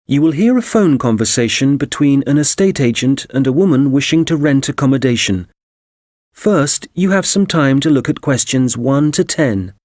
You will hear a phone conversation between an estate agent and a woman wishing to rent accommodation. First, you have some time to look at questions 1 to 10.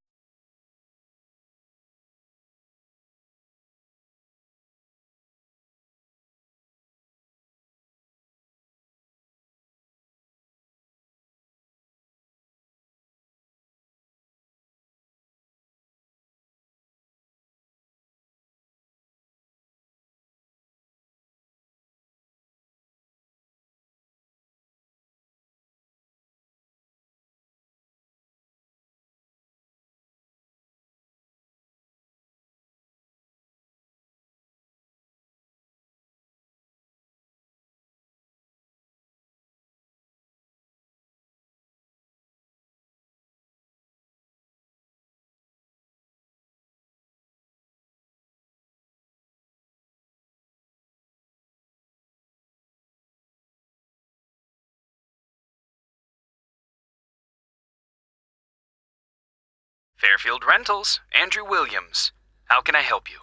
Fairfield Rentals, Andrew Williams. How can I help you?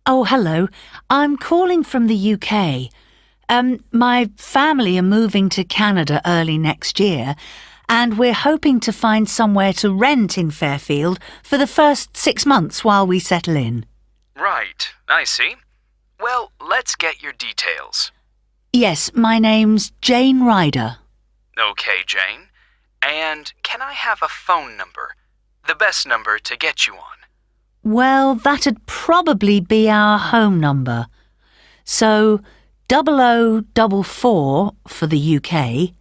Oh, hello. I'm calling from the UK. My family are moving to Canada early next year, and we're hoping to find somewhere to rent in Fairfield for the first 6 months while we settle in. Right, I see. Well, let's get your details. Yes, my name's Jane Ryder. Okay, Jane. And can I have a phone number? The best number to get you on. Well, that'd probably be our home number. So, 0044 for the UK,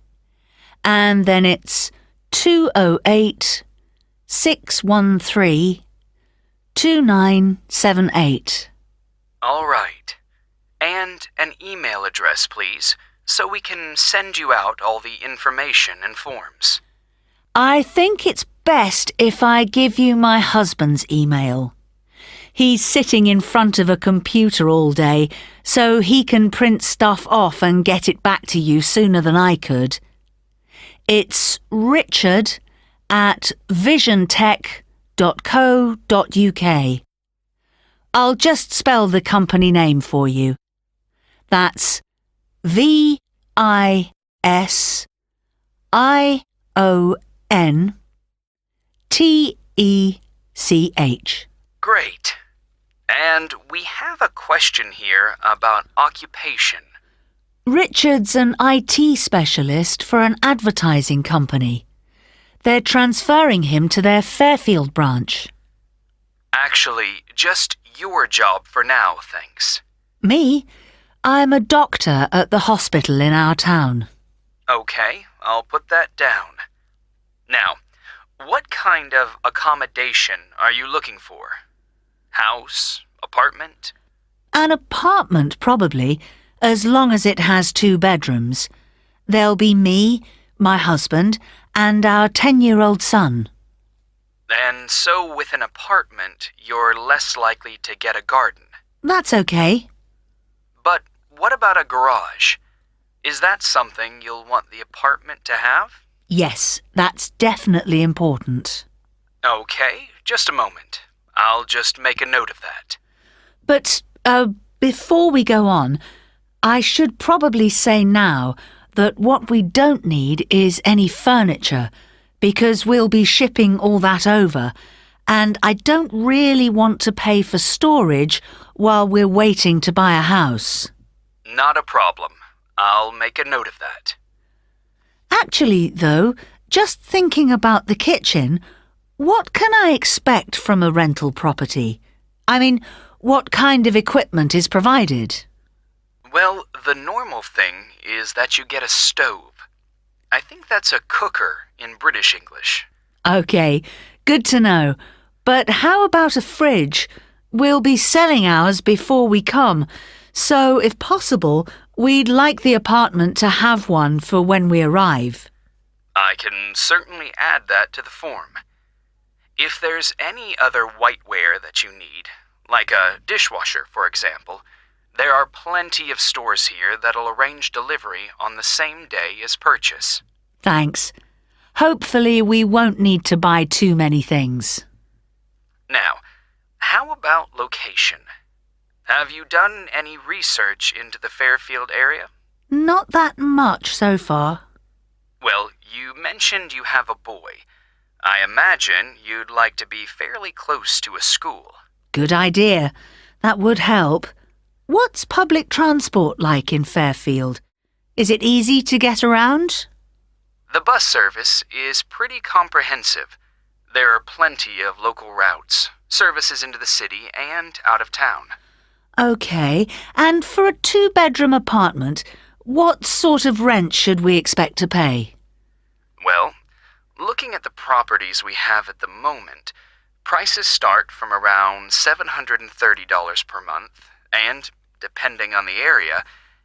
and then it's 208 613 2978. All right. And an email address, please, so we can send you out all the information and forms. I think it's best if I give you my husband's email. He's sitting in front of a computer all day, so he can print stuff off and get it back to you sooner than I could. It's richard@visiontech.co.uk. I'll just spell the company name for you. That's VISIONTECH. Great. And we have a question here about occupation. Richard's an IT specialist for an advertising company. They're transferring him to their Fairfield branch. Actually, just your job for now, thanks. Me? I'm a doctor at the hospital in our town. Okay, I'll put that down. Now, what kind of accommodation are you looking for? House? Apartment? An apartment, probably, as long as it has 2 bedrooms. There'll be me, my husband, and our 10-year-old son. And so with an apartment, you're less likely to get a garden. That's okay. But what about a garage? Is that something you'll want the apartment to have? Yes, that's definitely important. Okay, just a moment. I'll just make a note of that. But, before we go on, I should probably say now that what we don't need is any furniture, because we'll be shipping all that over, and I don't really want to pay for storage while we're waiting to buy a house. Not a problem. I'll make a note of that. Actually, though, just thinking about the kitchen, what can I expect from a rental property? I mean, what kind of equipment is provided? Well, the normal thing is that you get a stove. I think that's a cooker in British English. OK, good to know. But how about a fridge? We'll be selling ours before we come, so if possible, we'd like the apartment to have one for when we arrive. I can certainly add that to the form. If there's any other whiteware that you need, like a dishwasher, for example, there are plenty of stores here that'll arrange delivery on the same day as purchase. Thanks. Hopefully we won't need to buy too many things. Now, how about location? Have you done any research into the Fairfield area? Not that much so far. Well, you mentioned you have a boy. I imagine you'd like to be fairly close to a school. Good idea. That would help. What's public transport like in Fairfield? Is it easy to get around? The bus service is pretty comprehensive. There are plenty of local routes, services into the city and out of town. OK, and for a 2-bedroom apartment, what sort of rent should we expect to pay? Well, looking at the properties we have at the moment, prices start from around $730 per month and, depending on the area,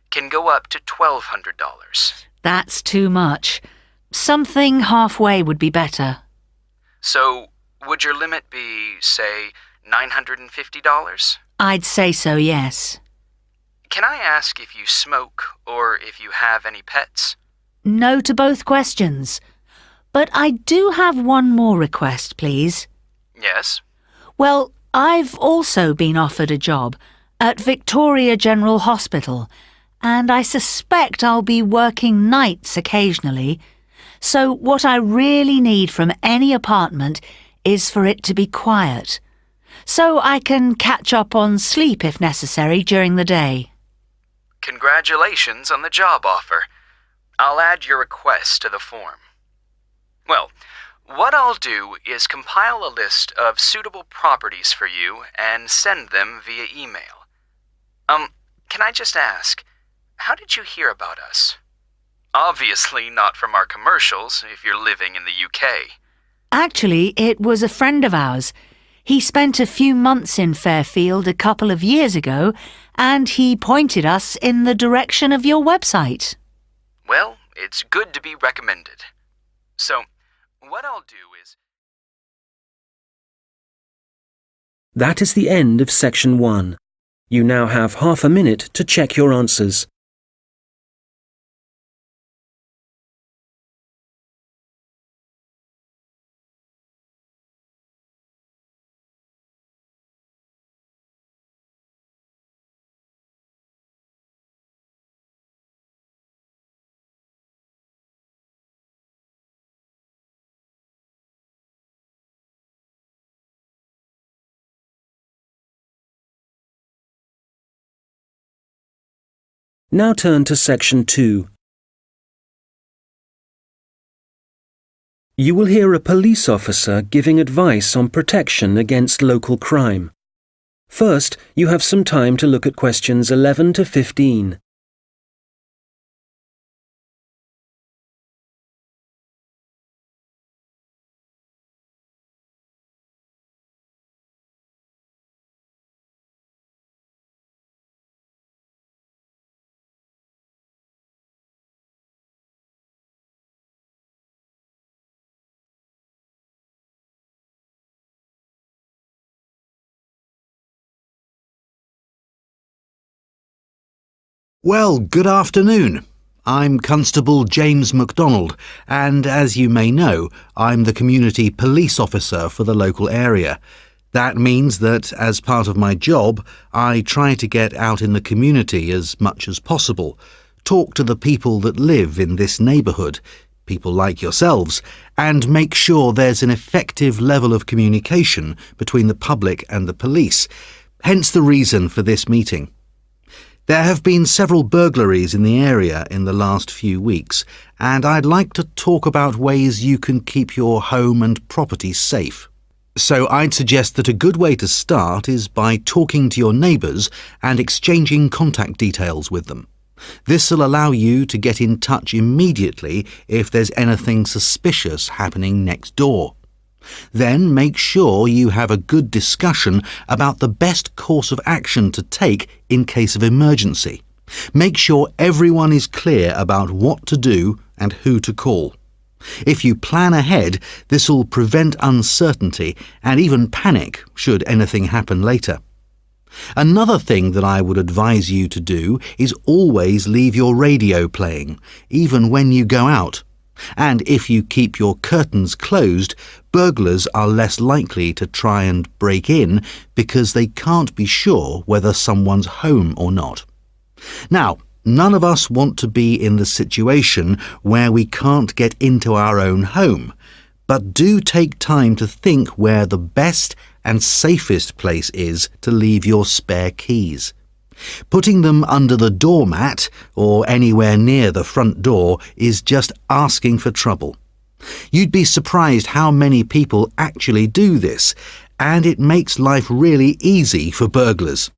can go up to $1,200. That's too much. Something halfway would be better. So, would your limit be, say, $950? I'd say so, yes. Can I ask if you smoke or if you have any pets? No to both questions. But I do have one more request, please. Yes? Well, I've also been offered a job at Victoria General Hospital, and I suspect I'll be working nights occasionally. So what I really need from any apartment is for it to be quiet, so I can catch up on sleep if necessary during the day. Congratulations on the job offer. I'll add your request to the form. Well, what I'll do is compile a list of suitable properties for you and send them via email. Can I just ask, how did you hear about us? Obviously not from our commercials if you're living in the UK. Actually, it was a friend of ours. He spent a few months in Fairfield a couple of years ago, and he pointed us in the direction of your website. Well, it's good to be recommended. So, what I'll do is... That is the end of section 1. You now have half a minute to check your answers. Now turn to section 2. You will hear a police officer giving advice on protection against local crime. First, you have some time to look at questions 11 to 15. Well, good afternoon. I'm Constable James MacDonald, and as you may know, I'm the community police officer for the local area. That means that, as part of my job, I try to get out in the community as much as possible, talk to the people that live in this neighbourhood, people like yourselves, and make sure there's an effective level of communication between the public and the police, hence the reason for this meeting. There have been several burglaries in the area in the last few weeks, and I'd like to talk about ways you can keep your home and property safe. So I'd suggest that a good way to start is by talking to your neighbours and exchanging contact details with them. This will allow you to get in touch immediately if there's anything suspicious happening next door. Then make sure you have a good discussion about the best course of action to take in case of emergency. Make sure everyone is clear about what to do and who to call. If you plan ahead, this will prevent uncertainty and even panic should anything happen later. Another thing that I would advise you to do is always leave your radio playing, even when you go out. And if you keep your curtains closed, burglars are less likely to try and break in because they can't be sure whether someone's home or not. Now, none of us want to be in the situation where we can't get into our own home, but do take time to think where the best and safest place is to leave your spare keys. Putting them under the doormat or anywhere near the front door is just asking for trouble. You'd be surprised how many people actually do this, and it makes life really easy for burglars.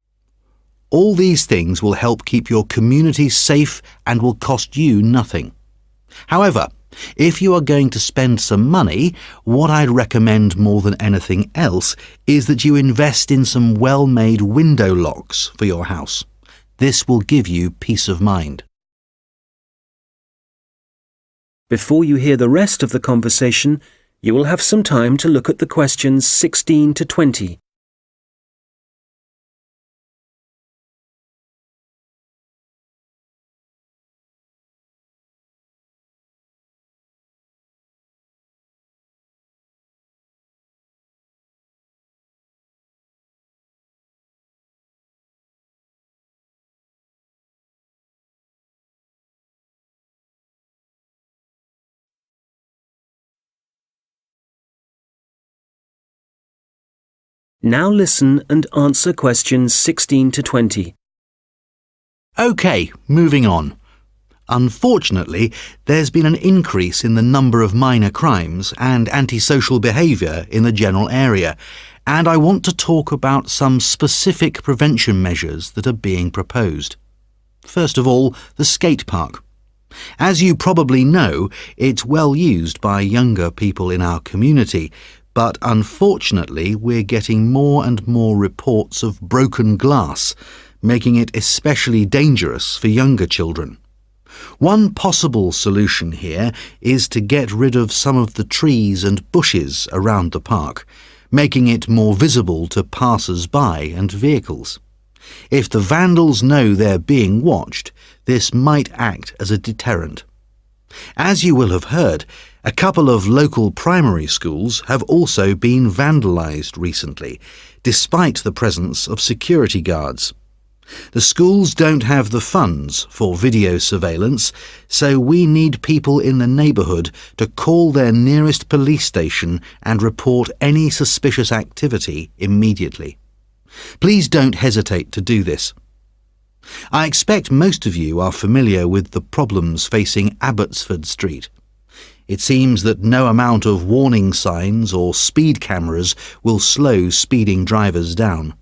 All these things will help keep your community safe and will cost you nothing. However, if you are going to spend some money, what I'd recommend more than anything else is that you invest in some well-made window locks for your house. This will give you peace of mind. Before you hear the rest of the conversation, you will have some time to look at the questions 16 to 20. Now listen and answer questions 16 to 20. OK, moving on. Unfortunately, there's been an increase in the number of minor crimes and antisocial behaviour in the general area, and I want to talk about some specific prevention measures that are being proposed. First of all, the skate park. As you probably know, it's well used by younger people in our community, but unfortunately we're getting more and more reports of broken glass, making it especially dangerous for younger children. One possible solution here is to get rid of some of the trees and bushes around the park, making it more visible to passers-by and vehicles. If the vandals know they're being watched, this might act as a deterrent. As you will have heard, a couple of local primary schools have also been vandalised recently, despite the presence of security guards. The schools don't have the funds for video surveillance, so we need people in the neighbourhood to call their nearest police station and report any suspicious activity immediately. Please don't hesitate to do this. I expect most of you are familiar with the problems facing Abbotsford Street. It seems that no amount of warning signs or speed cameras will slow speeding drivers down.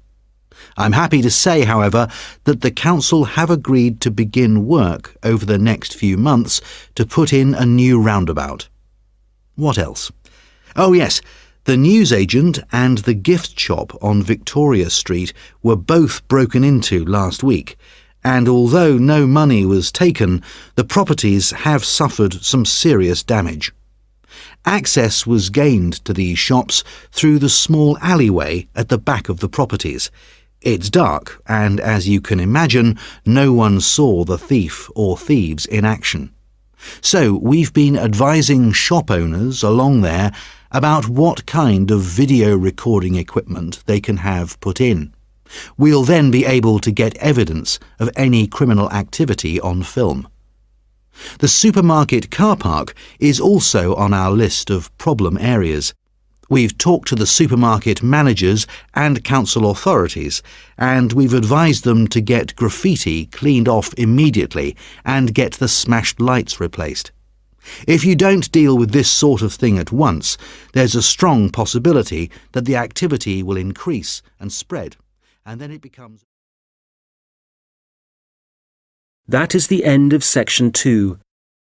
I'm happy to say, however, that the council have agreed to begin work over the next few months to put in a new roundabout. What else? Oh yes, the newsagent and the gift shop on Victoria Street were both broken into last week, and although no money was taken, the properties have suffered some serious damage. Access was gained to these shops through the small alleyway at the back of the properties. It's dark, and as you can imagine, no one saw the thief or thieves in action. So we've been advising shop owners along there about what kind of video recording equipment they can have put in. We'll then be able to get evidence of any criminal activity on film. The supermarket car park is also on our list of problem areas. We've talked to the supermarket managers and council authorities, and we've advised them to get graffiti cleaned off immediately and get the smashed lights replaced. If you don't deal with this sort of thing at once, there's a strong possibility that the activity will increase and spread, and then it becomes... That is the end of section 2.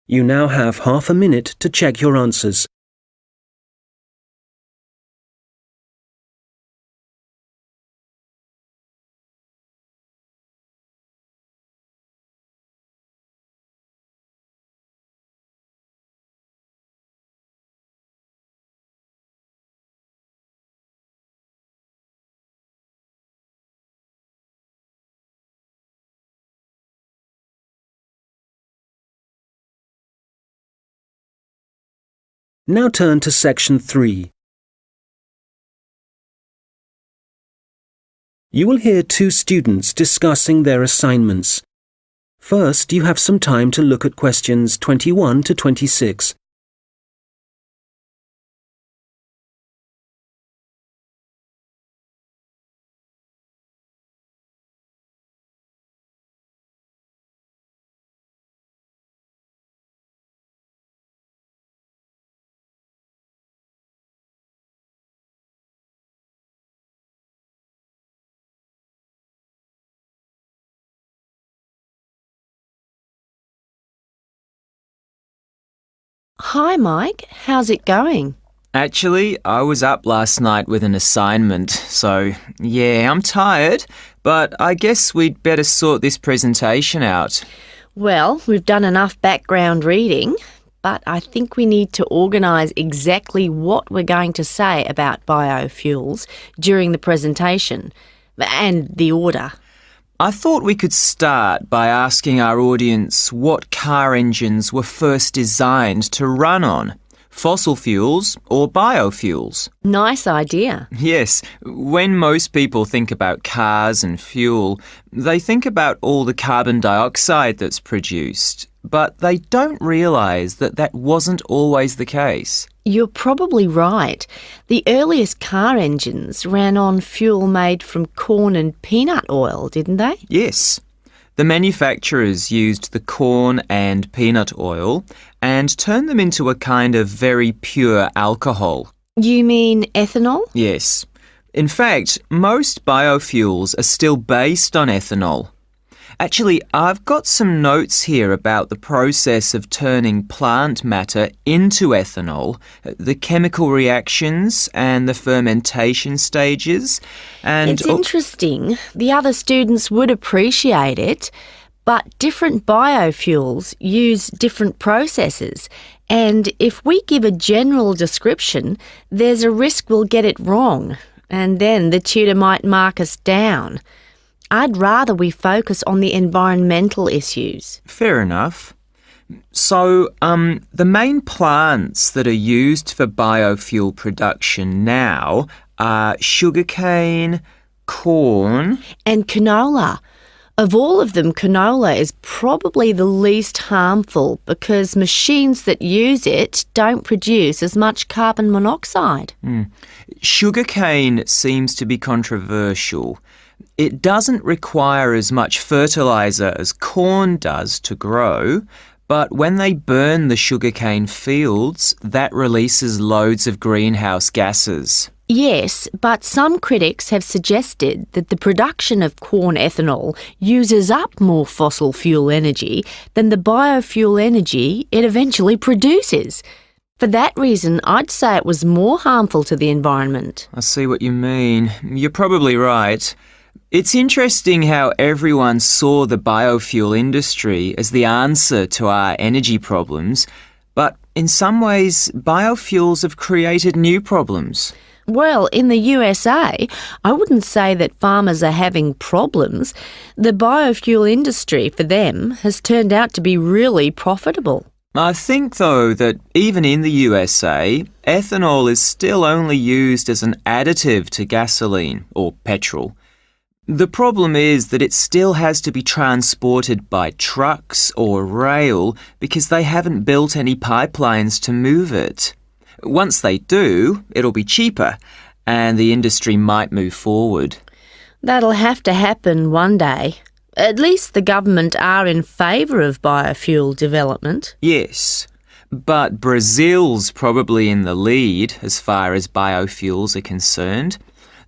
You now have half a minute to check your answers. Now turn to section 3. You will hear two students discussing their assignments. First, you have some time to look at questions 21 to 26. Hi Mike, how's it going? Actually, I was up last night with an assignment, so yeah, I'm tired, but I guess we'd better sort this presentation out. Well, we've done enough background reading, but I think we need to organise exactly what we're going to say about biofuels during the presentation, and the order. I thought we could start by asking our audience what car engines were first designed to run on, fossil fuels or biofuels. Nice idea. Yes, when most people think about cars and fuel, they think about all the carbon dioxide that's produced, but they don't realise that that wasn't always the case. You're probably right. The earliest car engines ran on fuel made from corn and peanut oil, didn't they? Yes. The manufacturers used the corn and peanut oil and turned them into a kind of very pure alcohol. You mean ethanol? Yes. In fact, most biofuels are still based on ethanol. Actually, I've got some notes here about the process of turning plant matter into ethanol, the chemical reactions and the fermentation stages. And it's interesting. The other students would appreciate it, but different biofuels use different processes. And if we give a general description, there's a risk we'll get it wrong, and then the tutor might mark us down. I'd rather we focus on the environmental issues. Fair enough. So, the main plants that are used for biofuel production now are sugarcane, corn and canola. Of all of them, canola is probably the least harmful because machines that use it don't produce as much carbon monoxide. Sugarcane seems to be controversial. It doesn't require as much fertiliser as corn does to grow, but when they burn the sugarcane fields, that releases loads of greenhouse gases. Yes, but some critics have suggested that the production of corn ethanol uses up more fossil fuel energy than the biofuel energy it eventually produces. For that reason, I'd say it was more harmful to the environment. I see what you mean. You're probably right. It's interesting how everyone saw the biofuel industry as the answer to our energy problems, but in some ways, biofuels have created new problems. Well, in the USA, I wouldn't say that farmers are having problems. The biofuel industry, for them, has turned out to be really profitable. I think, though, that even in the USA, ethanol is still only used as an additive to gasoline or petrol. The problem is that it still has to be transported by trucks or rail because they haven't built any pipelines to move it. Once they do, it'll be cheaper and the industry might move forward. That'll have to happen one day. At least the government are in favour of biofuel development. Yes, but Brazil's probably in the lead as far as biofuels are concerned.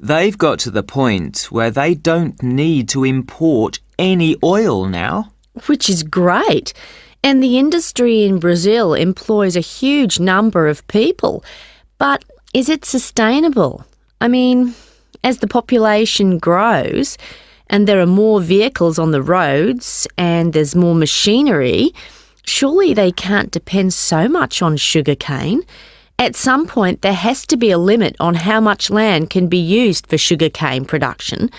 They've got to the point where they don't need to import any oil now. Which is great. And the industry in Brazil employs a huge number of people. But is it sustainable? I mean, as the population grows and there are more vehicles on the roads and there's more machinery, surely they can't depend so much on sugarcane. At some point, there has to be a limit on how much land can be used for sugarcane production.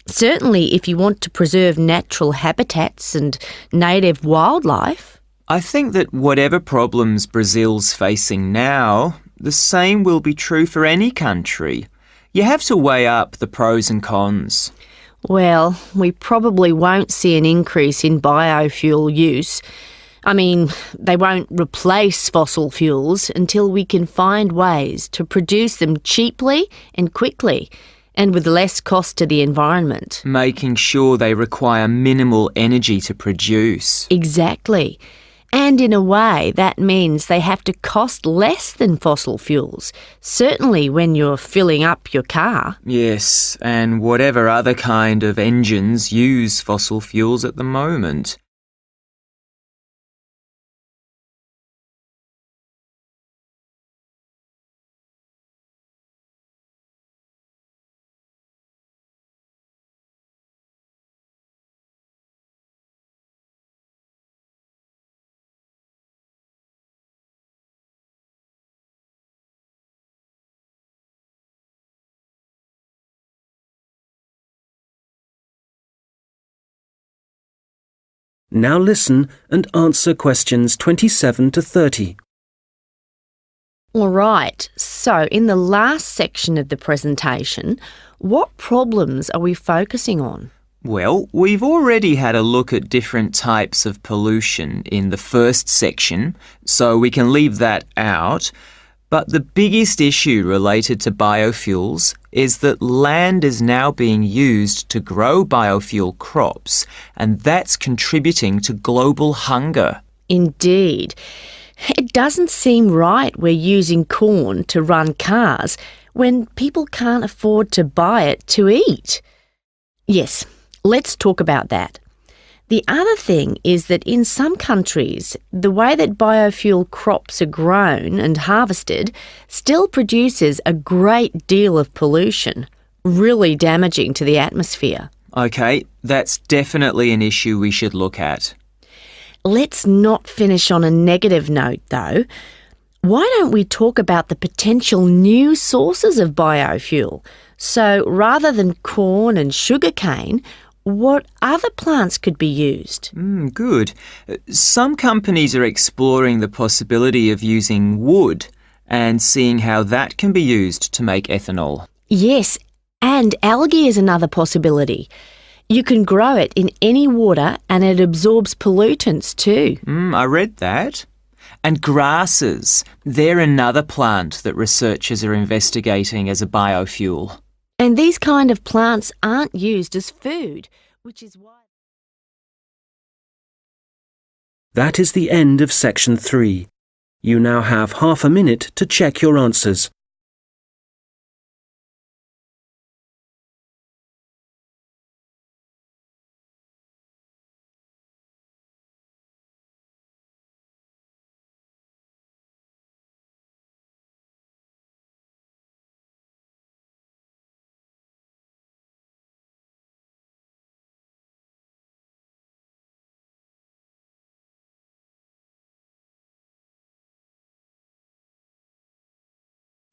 Certainly, if you want to preserve natural habitats and native wildlife. I think that whatever problems Brazil's facing now, the same will be true for any country. You have to weigh up the pros and cons. Well, we probably won't see an increase in biofuel use. I mean, they won't replace fossil fuels until we can find ways to produce them cheaply and quickly, and with less cost to the environment. Making sure they require minimal energy to produce. Exactly. And in a way, that means they have to cost less than fossil fuels, certainly when you're filling up your car. Yes, and whatever other kind of engines use fossil fuels at the moment. Now listen and answer questions 27 to 30. All right, so in the last section of the presentation, what problems are we focusing on? Well, we've already had a look at different types of pollution in the first section, so we can leave that out. But the biggest issue related to biofuels is that land is now being used to grow biofuel crops, and that's contributing to global hunger. Indeed. It doesn't seem right we're using corn to run cars when people can't afford to buy it to eat. Yes, let's talk about that. The other thing is that in some countries, the way that biofuel crops are grown and harvested still produces a great deal of pollution, really damaging to the atmosphere. OK, that's definitely an issue we should look at. Let's not finish on a negative note, though. Why don't we talk about the potential new sources of biofuel? So rather than corn and sugarcane, what other plants could be used? Good. Some companies are exploring the possibility of using wood and seeing how that can be used to make ethanol. Yes, and algae is another possibility. You can grow it in any water and it absorbs pollutants too. I read that. And grasses, they're another plant that researchers are investigating as a biofuel. And these kind of plants aren't used as food, which is why... That is the end of section 3. You now have half a minute to check your answers.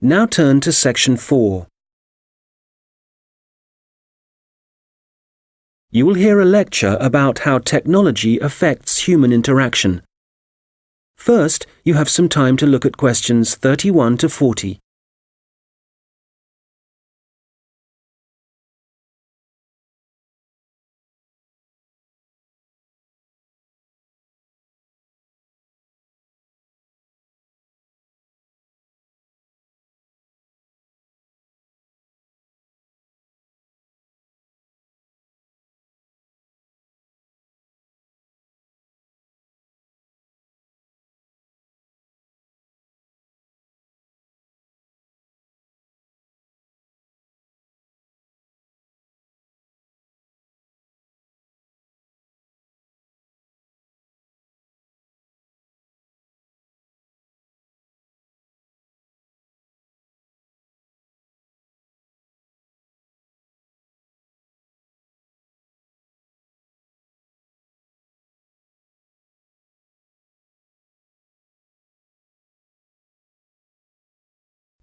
Now turn to section 4. You will hear a lecture about how technology affects human interaction. First, you have some time to look at questions 31 to 40.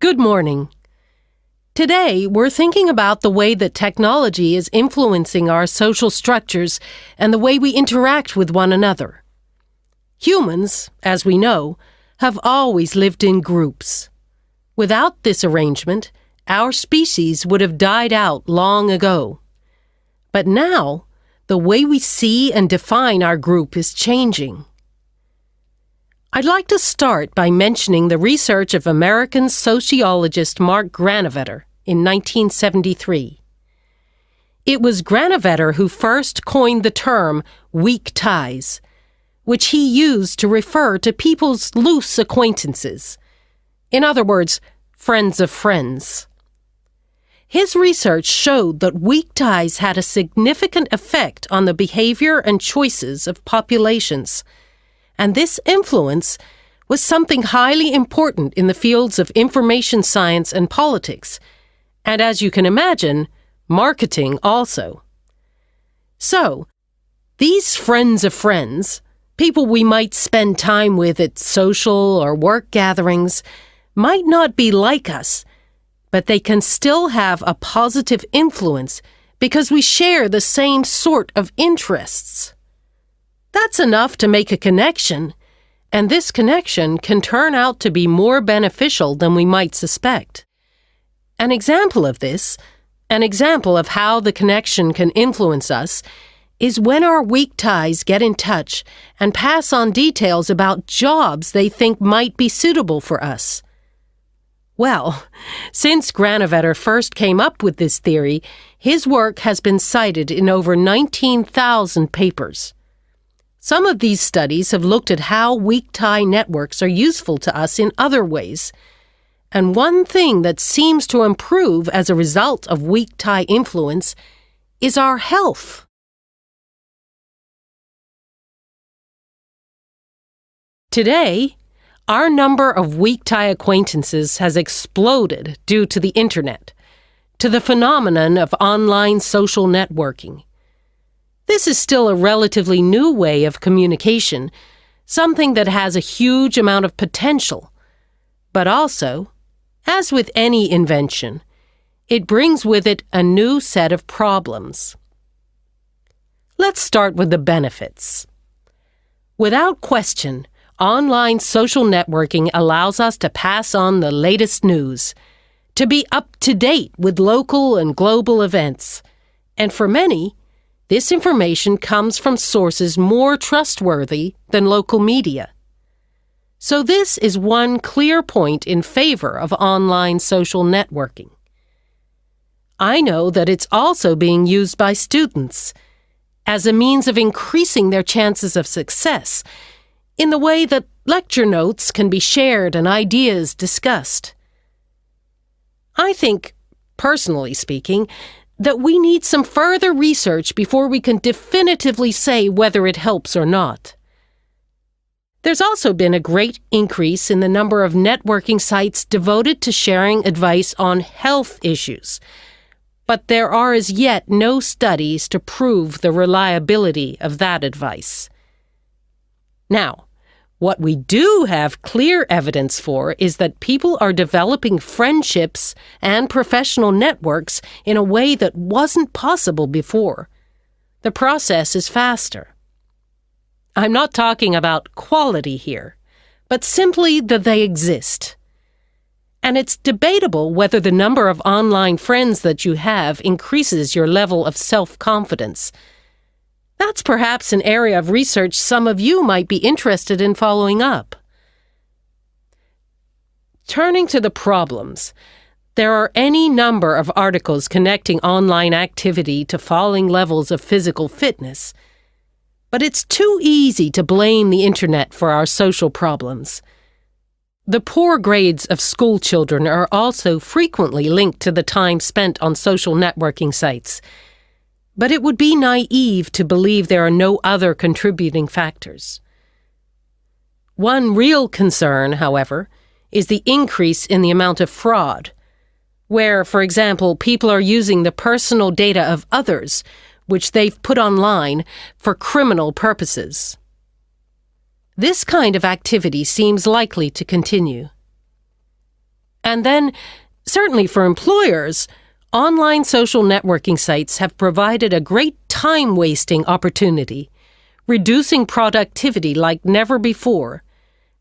Good morning. Today, we're thinking about the way that technology is influencing our social structures and the way we interact with one another. Humans, as we know, have always lived in groups. Without this arrangement, our species would have died out long ago. But now, the way we see and define our group is changing. I'd like to start by mentioning the research of American sociologist Mark Granovetter in 1973. It was Granovetter who first coined the term weak ties, which he used to refer to people's loose acquaintances. In other words, friends of friends. His research showed that weak ties had a significant effect on the behavior and choices of populations, and this influence was something highly important in the fields of information science and politics, and as you can imagine, marketing also. So, these friends of friends, people we might spend time with at social or work gatherings, might not be like us, but they can still have a positive influence because we share the same sort of interests. That's enough to make a connection, and this connection can turn out to be more beneficial than we might suspect. An example of this, an example of how the connection can influence us, is when our weak ties get in touch and pass on details about jobs they think might be suitable for us. Well, since Granovetter first came up with this theory, his work has been cited in over 19,000 papers. Some of these studies have looked at how weak tie networks are useful to us in other ways. And one thing that seems to improve as a result of weak tie influence is our health. Today, our number of weak tie acquaintances has exploded due to the internet, to the phenomenon of online social networking. This is still a relatively new way of communication, something that has a huge amount of potential. But also, as with any invention, it brings with it a new set of problems. Let's start with the benefits. Without question, online social networking allows us to pass on the latest news, to be up to date with local and global events, and for many, this information comes from sources more trustworthy than local media. So this is one clear point in favor of online social networking. I know that it's also being used by students as a means of increasing their chances of success in the way that lecture notes can be shared and ideas discussed. I think, personally speaking, that we need some further research before we can definitively say whether it helps or not. There's also been a great increase in the number of networking sites devoted to sharing advice on health issues, but there are as yet no studies to prove the reliability of that advice. Now, what we do have clear evidence for is that people are developing friendships and professional networks in a way that wasn't possible before. The process is faster. I'm not talking about quality here, but simply that they exist. And it's debatable whether the number of online friends that you have increases your level of self-confidence. That's perhaps an area of research some of you might be interested in following up. Turning to the problems, there are any number of articles connecting online activity to falling levels of physical fitness. But it's too easy to blame the internet for our social problems. The poor grades of school children are also frequently linked to the time spent on social networking sites. But it would be naive to believe there are no other contributing factors. One real concern, however, is the increase in the amount of fraud, where, for example, people are using the personal data of others, which they've put online, for criminal purposes. This kind of activity seems likely to continue. And then, certainly for employers, online social networking sites have provided a great time-wasting opportunity, reducing productivity like never before,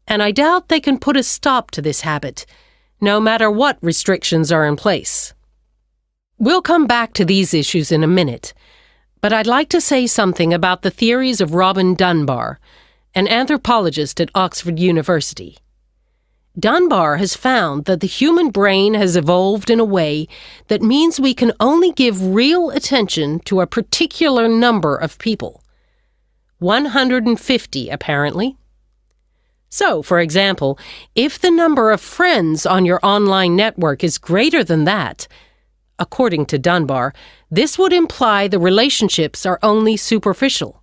and I doubt they can put a stop to this habit, no matter what restrictions are in place. We'll come back to these issues in a minute, but I'd like to say something about the theories of Robin Dunbar, an anthropologist at Oxford University. Dunbar has found that the human brain has evolved in a way that means we can only give real attention to a particular number of people. 150, apparently. So, for example, if the number of friends on your online network is greater than that, according to Dunbar, this would imply the relationships are only superficial.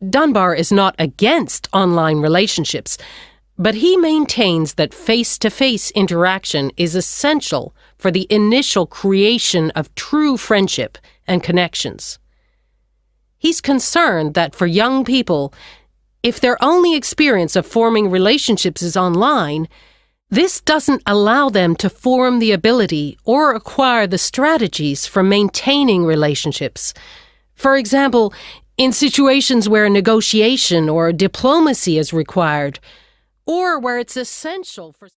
Dunbar is not against online relationships, but he maintains that face-to-face interaction is essential for the initial creation of true friendship and connections. He's concerned that for young people, if their only experience of forming relationships is online, this doesn't allow them to form the ability or acquire the strategies for maintaining relationships. For example, in situations where negotiation or diplomacy is required, or where it's essential for